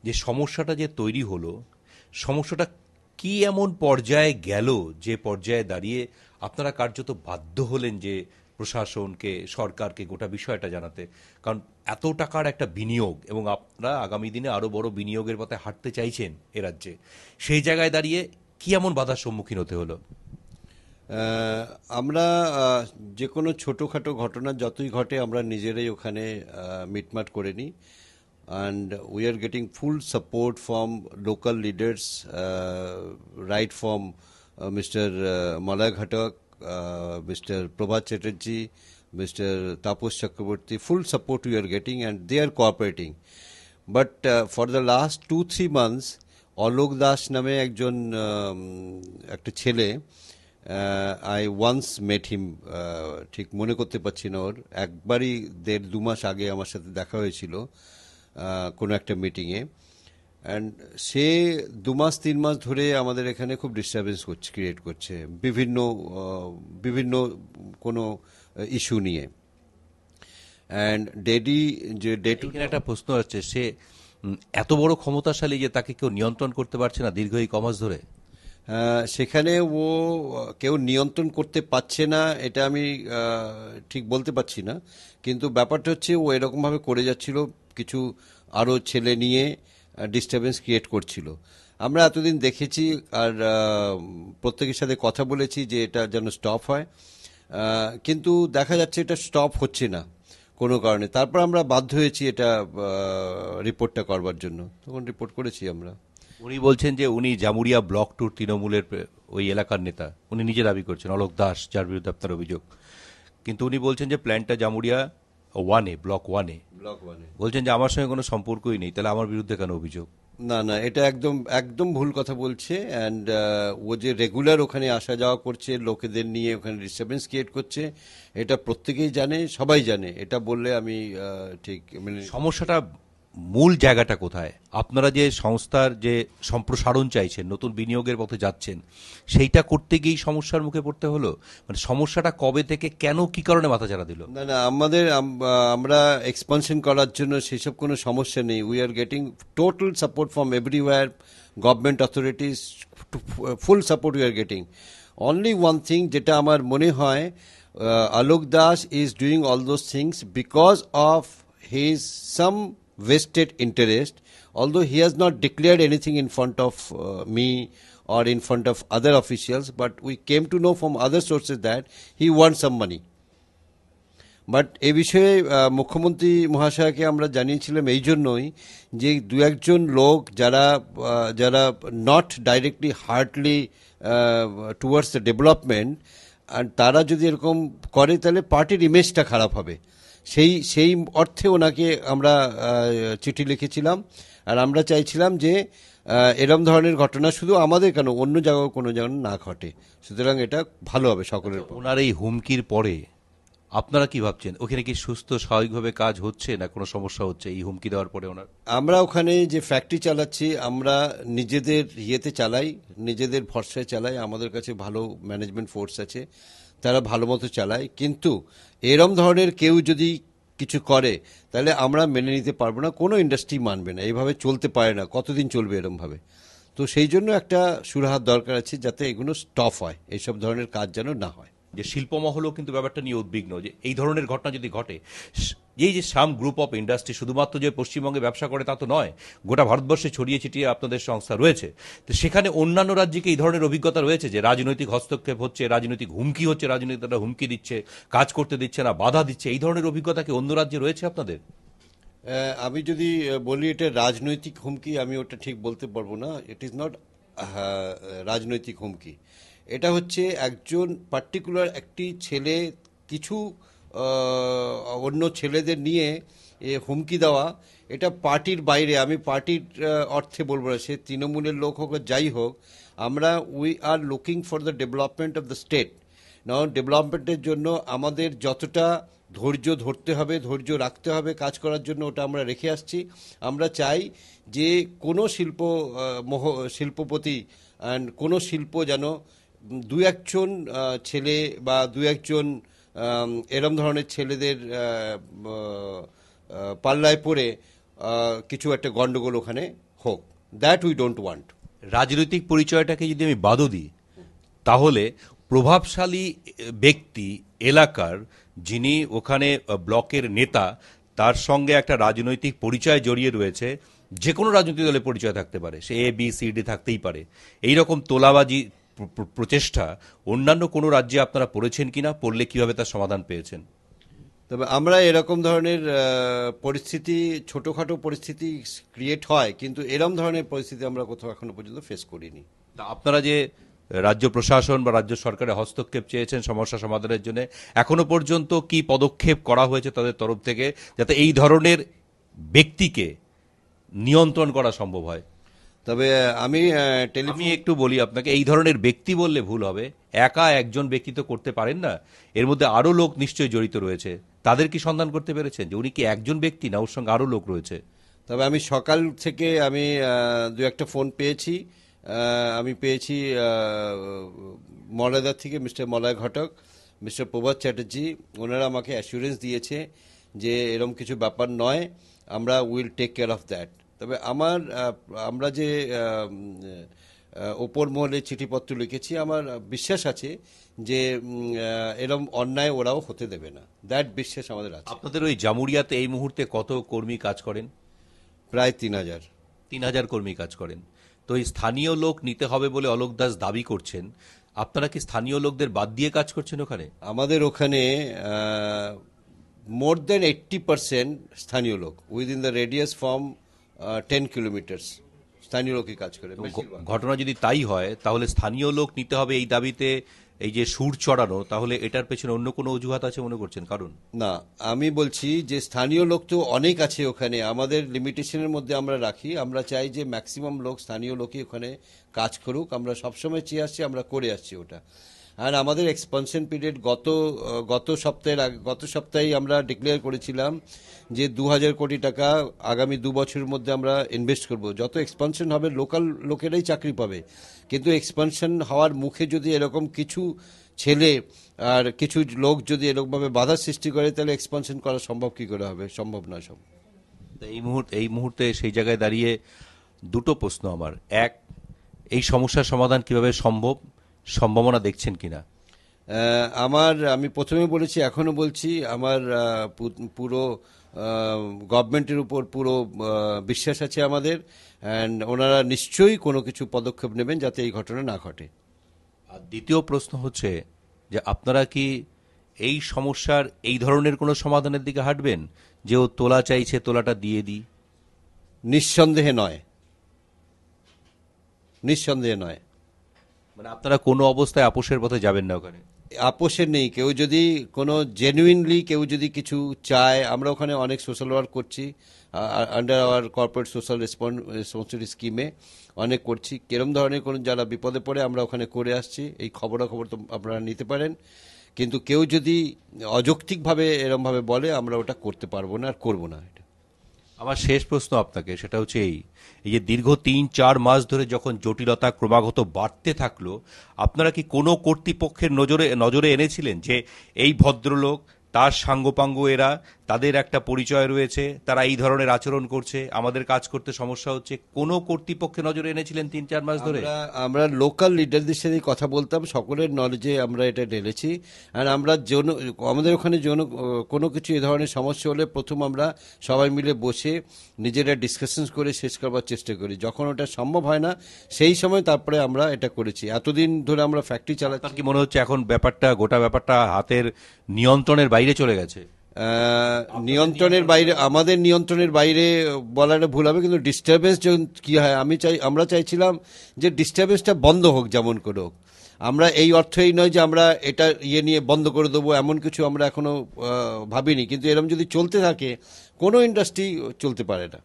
যে সমস্যাটা যে তৈরি হলো, সমস্যাটা কি এমন পর্যায়ে গেল যে পর্যায়ে দাঁড়িয়ে আপনারা কার্যত বাধ্য হলেন যে প্রশাসনকে, সরকারকে গোটা বিষয়টা জানাতে? কারণ এত টাকার একটা বিনিয়োগ, এবং আপনারা আগামী দিনে আরও বড় বিনিয়োগের পথে হাঁটতে চাইছেন এ রাজ্যে, সেই জায়গায় দাঁড়িয়ে কি এমন বাধার সম্মুখীন হতে হলো? আমরা যে কোনো ছোটোখাটো ঘটনা যতই ঘটে আমরা নিজেরাই ওখানে মিটমাট করে নিই, and we are getting full support from local leaders, right from Mr. Malay Ghatak, Mr. Prabhat Chatterjee, Mr. Tapos Chakraborty. Full support we are getting and they are cooperating. But for the last 2-3 months, Alok Das নামে একজন একটা ছেলে, I once মেট হিম, ঠিক মনে করতে পারছি না, ওর একবারই 1.5-2 মাস আগে আমার সাথে দেখা হয়েছিল কোনো একটা মিটিংয়ে, অ্যান্ড সে 2-3 মাস ধরে আমাদের এখানে খুব ডিস্টারবেন্স ক্রিয়েট করছে বিভিন্ন কোনো ইস্যু নিয়ে। অ্যান্ড এখানে একটা প্রশ্ন আছে, সে এত বড় ক্ষমতাশালী যে তাকে কেউ নিয়ন্ত্রণ করতে পারছে না দীর্ঘ এই কমাস ধরে? সেখানে ও কেউ নিয়ন্ত্রণ করতে পারছে না এটা আমি ঠিক বলতে পারছি না, কিন্তু ব্যাপারটা হচ্ছে ও এরকমভাবে করে যাচ্ছিল, কিছু আরও ছেলে নিয়ে ডিস্টারবেন্স ক্রিয়েট করছিল। আমরা এতদিন দেখেছি আর প্রত্যেকের সাথে কথা বলেছি যে এটা যেন স্টপ হয়, কিন্তু দেখা যাচ্ছে এটা স্টপ হচ্ছে না কোনো কারণে। তারপর আমরা বাধ্য হয়েছি এটা রিপোর্টটা করবার জন্য, তখন রিপোর্ট করেছি আমরা। উনি বলছেন যে উনি জামুরিয়া ব্লক টুর তৃণমূলের ওই এলাকার নেতা, উনি নিজে দাবি করছেন, অলোক দাস, যার বিরুদ্ধে আপনার অভিযোগ। কিন্তু উনি বলছেন যে প্ল্যানটা জামুরিয়া ব্লক ওয়ানে, বলছেন যে আমার সঙ্গে কোনো সম্পর্কই নেই, তাহলে আমার বিরুদ্ধে কেন অভিযোগ? না না, এটা একদম একদম ভুল কথা বলছে। অ্যান্ড ও যে রেগুলার ওখানে আসা যাওয়া করছে, লোকেদের নিয়ে ওখানে ডিস্টারবেন্স ক্রিয়েট করছে, এটা প্রত্যেকেই জানে, সবাই জানে। এটা বললে আমি ঠিক মানে সমস্যাটা মূল জায়গাটা কোথায়? আপনারা যে সংস্থার যে সম্প্রসারণ চাইছেন, নতুন বিনিয়োগের পথে যাচ্ছেন, সেইটা করতে গিয়েই সমস্যার মুখে পড়তে হলো? মানে সমস্যাটা কবে থেকে, কেন, কি কারণে মাথাচাড়া দিল? না না, আমরা এক্সপানশন করার জন্য সেসব কোনো সমস্যা নেই। We are getting total support from everywhere, government authorities, full support we are getting. Only one thing যেটা আমার মনে হয়, Alok Das is doing all those things because of his some vested interest, although he has not declared anything in front of me or in front of other officials, but we came to know from other sources that he wants some money. But এ বিষয়ে মুখ্যমন্ত্রী মহাশয়কে আমরা জানিয়েছিলাম এই জন্যই যে 2-1 লোক যারা not directly hardly towards the development, আর তারা যদি এরকম করে তাহলে পার্টির ইমেজটা খারাপ হবে। সেই অর্থে ওনাকে আমরা চিঠি লিখেছিলাম, আর আমরা চাইছিলাম যে এরম ধরনের ঘটনা শুধু আমাদের কেন, অন্য জায়গায় কোনো জায়গায় না ঘটে। সুতরাং এটা ভালো হবে সকলের। ওনার এই হুমকির পরে আপনারা কি ভাবছেন? ওখানে কি সুস্থ স্বাভাবিকভাবে কাজ হচ্ছে, না কোনো সমস্যা হচ্ছে এই হুমকি দেওয়ার পরে ওনার? আমরা ওখানে যে ফ্যাক্টরি চালাচ্ছি, আমরা নিজেদের ইয়েতে চালাই, নিজেদের ভরসায় চালাই। আমাদের কাছে ভালো ম্যানেজমেন্ট ফোর্স আছে, তারা ভালো মতো চালায়। কিন্তু এরম ধরনের কেউ যদি কিছু করে তাহলে আমরা মেনে নিতে পারবো না, কোনো ইন্ডাস্ট্রি মানবে না, এইভাবে চলতে পারে না, কতদিন চলবে এরমভাবে। তো সেই জন্য একটা সুরাহার দরকার আছে যাতে এগুলো স্টপ হয়, এইসব ধরনের কাজ যেন না হয়। যে শিল্পমহলও কিন্তু ব্যাপারটা নিয়ে উদ্বিগ্ন যে এই ধরনের ঘটনা যদি ঘটে, এই যে সাম গ্রুপ অফ ইন্ডাস্ট্রি শুধুমাত্র যে পশ্চিমবঙ্গে ব্যবসা করে তা তো নয়, গোটা ভারতবর্ষে ছড়িয়ে ছিটিয়ে আপনাদের সংস্থা রয়েছে। তো সেখানে অন্যান্য রাজ্যে কি এই ধরনের অভিজ্ঞতা রয়েছে যে রাজনৈতিক হস্তক্ষেপ হচ্ছে, রাজনৈতিক হুমকি হচ্ছে, রাজনীতিটা হুমকি দিচ্ছে, কাজ করতে দিচ্ছে না, বাধা দিচ্ছে, এই ধরনের অভিজ্ঞতা কি অন্য রাজ্যে রয়েছে আপনাদের? আমি যদি বলি এটা রাজনৈতিক হুমকি, আমি ওটা ঠিক বলতে পারবো না। ইট ইজ নট রাজনৈতিক হুমকি, এটা হচ্ছে একজন পার্টিকুলার একটি ছেলে কিছু অন্য ছেলেদের নিয়ে হুমকি দেওয়া। এটা পার্টির বাইরে, আমি পার্টির অর্থে বলবো না, সে তৃণমূলের লোক হোক যাই হোক। আমরা we are looking for the development of the state. Now ডেভেলপমেন্টের জন্য আমাদের যতটা ধৈর্য ধরতে হবে, ধৈর্য রাখতে হবে কাজ করার জন্য, ওটা আমরা রেখে আসছি। আমরা চাই যে কোনো শিল্পপতি অ্যান্ড কোনো শিল্প যেন 2-1 ছেলে বা 2-1 এরম ধরনের ছেলেদের পাল্লায় পড়ে কিছু একটা গন্ডগোল ওখানে হোক, দ্যাট উই ডোন্ট ওয়ান্ট। রাজনৈতিক পরিচয়টাকে যদি আমি বাদও দিই, তাহলে প্রভাবশালী ব্যক্তি এলাকার, যিনি ওখানে ব্লকের নেতা, তার সঙ্গে একটা রাজনৈতিক পরিচয় জড়িয়ে রয়েছে। যে কোনো রাজনৈতিক দলের পরিচয় থাকতে পারে, সে ABCD থাকতেই পারে। এই রকম তোলাবাজি প্রচেষ্টা অন্যান্য কোনো রাজ্যে আপনারা পড়েছেন কিনা, পড়লে কিভাবে তার সমাধান পেয়েছেন? তবে আমরা এরকম ধরনের পরিস্থিতি, ছোটোখাটো পরিস্থিতি ক্রিয়েট হয়, কিন্তু এরকম ধরনের পরিস্থিতি আমরা কোথাও এখনো পর্যন্ত ফেস করিনি। তা আপনারা যে রাজ্য প্রশাসন বা রাজ্য সরকারের হস্তক্ষেপ চেয়েছেন সমস্যা সমাধানের জন্য, এখনো পর্যন্ত কি পদক্ষেপ করা হয়েছে তাদের তরফ থেকে, যাতে এই ধরনের ব্যক্তিকে নিয়ন্ত্রণ করা সম্ভব হয়? তবে আমি আমি একটু বলি আপনাকে, এই ধরনের ব্যক্তি বললে ভুল হবে, একা একজন ব্যক্তি তো করতে পারেন না, এর মধ্যে আরো লোক নিশ্চয়ই জড়িত রয়েছে। তাদের কি সন্ধান করতে পেরেছেন যে উনি কি একজন ব্যক্তি, না ওর সঙ্গে আরো লোক রয়েছে? তবে আমি সকাল থেকে আমি দু একটা ফোন পেয়েছি। আমি পেয়েছি মলয়দার থেকে মিস্টার মলয় ঘটক, মিস্টার প্রভাত চ্যাটার্জি। ওনারা আমাকে অ্যাসুরেন্স দিয়েছে যে এরকম কিছু ব্যাপার নয়, আমরা will take care of that. তবে আমরা যে ওপর মহলে চিঠিপত্র লিখেছি, আমার বিশ্বাস আছে যে এরকম অন্যায় ওরাও হতে দেবে না। দ্যাট বিশ্বাস আমাদের আছে। আপনাদের ওই জামুরিয়াতে এই মুহূর্তে কত কর্মী কাজ করেন? প্রায় 3,000। 3,000 কর্মী কাজ করেন। তো এই স্থানীয় লোক নিতে হবে বলে অলোক দাস দাবি করছেন, আপনারা কি স্থানীয় লোকদের বাদ দিয়ে কাজ করছেন ওখানে? আমাদের ওখানে মোর দেন 80% স্থানীয় লোক, within the radius from 10 kilometres স্থানীয় লোকই কাজ করে। ঘটনা যদি তাই হয়, তাহলে স্থানীয় লোক নিতে হবে এই দাবিতে এই যে সুর চড়ানো, তাহলে এটার পেছনে অন্য কোনো অজুহাত আছে মনে করছেন? কারণ না, আমি বলছি যে স্থানীয় লোক তো অনেক আছে ওখানে, আমাদের লিমিটেশনের মধ্যে আমরা রাখি। আমরা চাই যে ম্যাক্সিমাম লোক স্থানীয় লোকই ওখানে কাজ করুক। আমরা সবসময় চেয়ে আসছি, আমরা করে আসছি ওটা। আর আমাদের এক্সপানশন পিরিয়ড গত সপ্তাহেই আমরা ডিক্লেয়ার করেছিলাম যে 2,000 কোটি টাকা আগামী 2 বছরের মধ্যে আমরা ইনভেস্ট করব। যত এক্সপানশন হবে লোকাল লোকেরাই চাকরি পাবে, কিন্তু এক্সপানশন হওয়ার মুখে যদি এরকম কিছু ছেলে আর কিছু লোক যদি এরকমভাবে বাধা সৃষ্টি করে, তাহলে এক্সপানশন করা সম্ভব কি করে হবে? সম্ভব নয় সব। এই মুহূর্তে সেই জায়গায় দাঁড়িয়ে দুটো প্রশ্ন আমার। এক, এই সমস্যার সমাধান কিভাবে সম্ভব, সম্ভাবনা দেখছেন কিনা? আমি প্রথমে বলেছি, এখনো বলছি, আমার পুরো গভর্নমেন্টের উপর পুরো বিশ্বাস আছে আমাদের, অ্যান্ড ওনারা নিশ্চয়ই কোনো কিছু পদক্ষেপ নেবেন যাতে এই ঘটনা না ঘটে। আর দ্বিতীয় প্রশ্ন হচ্ছে যে আপনারা কি এই সমস্যার এই ধরনের কোনো সমাধানের দিকে হাঁটবেন, যে ও তোলা চাইছে তোলাটা দিয়ে দিই? নিঃসন্দেহে নয়, নিঃসন্দেহে নয়। মানে আপনারা কোনো অবস্থায় আপোষের পথে যাবেন না ওখানে? আপোষের নেই। কেউ যদি কোনো জেনুইনলি কেউ যদি কিছু চায়, আমরা ওখানে অনেক সোশ্যাল ওয়ার্ক করছি under hour corporate social responsibility স্কিমে অনেক করছি। কিরম ধরনের কোনো যারা বিপদে পড়ে আমরা ওখানে করে আসছি, এই খবরাখবর তো আপনারা নিতে পারেন। কিন্তু কেউ যদি অযৌক্তিকভাবে এরমভাবে বলে, আমরা ওটা করতে পারবো না আর করবো না। এটা আমার শেষ প্রশ্ন আপনাকে, সেটা হচ্ছে এই যে দীর্ঘ 3-4 মাস ধরে যখন জটিলতা ক্রমাগত বাড়তে থাকলো, আপনারা কি কোনো কর্তৃপক্ষের নজরে এনেছিলেন যে এই ভদ্রলোক, তার সাঙ্গপাঙ্গ এরা, তাদের একটা পরিচয় রয়েছে, তারা এই ধরনের আচরণ করছে, আমাদের কাজ করতে সমস্যা হচ্ছে? কোনো কর্তৃপক্ষের নজরে এনেছিলেন 3-4 মাস ধরে? আমরা লোকাল লিডারদের সাথে কথা বলতাম, সকলের নলেজে আমরা এটা ঢেলেছি। আর আমরা আমাদের ওখানে কোনো কিছু এ ধরনের সমস্যা হলে প্রথম আমরা সবাই মিলে বসে নিজেরা ডিসকাশন করে শেষ করবার চেষ্টা করি। যখন ওটা সম্ভব হয় না, সেই সময় তারপরে আমরা এটা করেছি। এতদিন ধরে আমরা ফ্যাক্টরি চালাচ্ছি। কি মনে হচ্ছে এখন গোটা ব্যাপারটা হাতের নিয়ন্ত্রণের বাইরে চলে গেছে? নিয়ন্ত্রণের বাইরে, আমাদের নিয়ন্ত্রণের বাইরে বলাটা ভুল হবে, কিন্তু ডিস্টারবেন্স যখন কি হয়, আমরা চাইছিলাম যে ডিস্টারবেন্সটা বন্ধ হোক যেমন করে হোক। আমরা এই অর্থেই নয় যে আমরা এটা নিয়ে বন্ধ করে দেবো, এমন কিছু আমরা এখনো ভাবিনি। কিন্তু এরকম যদি চলতে থাকে, কোনো ইন্ডাস্ট্রি চলতে পারে না।